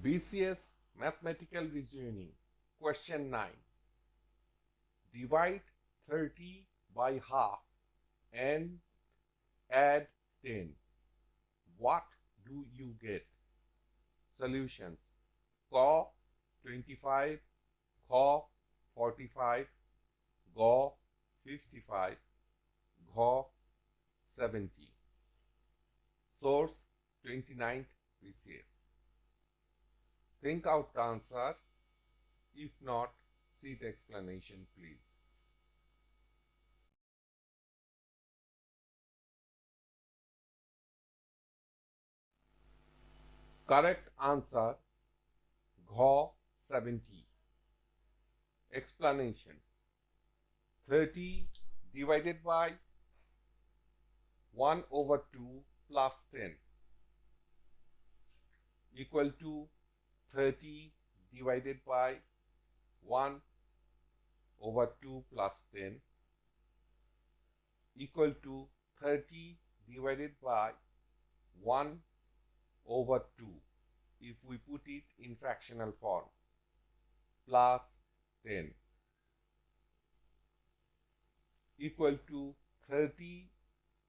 BCS Mathematical Reasoning. Question 9. Divide 30 by half and add 10. What do you get? Solutions. Q 25, Q 45, G 55, G 70. Source 29th BCS. Think out the answer. If not, see the explanation, please. Correct answer, Gh 70. Explanation. 30 divided by 1 over 2 plus 10 equal to 30 divided by 1 over 2 plus 10 equal to 30 divided by 1 over 2 if we put it in fractional form plus 10 equal to 30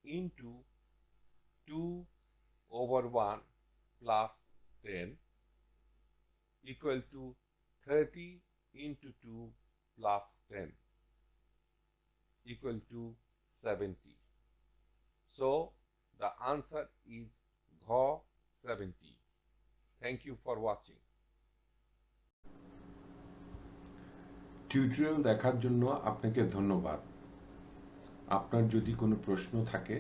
into 2 over 1 plus 10 equal to 30 into 2 plus 10 equal to 70. So the answer is Gh 70. Thank you for watching. Tutorial দেখার জন্য আপনাকে ধন্যবাদ। আপনার যদি কোনো প্রশ্ন থাকে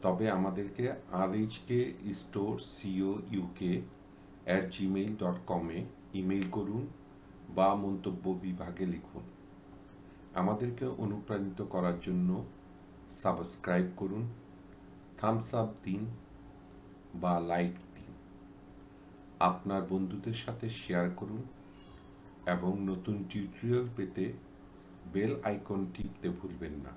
তবে আমাদেরকে rhkstorecouk@gmail.com ইমেইল করুন বা মন্তব্য বিভাগে লিখুন। আমাদেরকে অনুপ্রাণিত করার জন্য সাবস্ক্রাইব করুন, থামস আপ দিন বা লাইক দিন। আপনার বন্ধুদের সাথে শেয়ার করুন এবং নতুন টিউটোরিয়াল পেতে বেল আইকন টিপতে ভুলবেন না।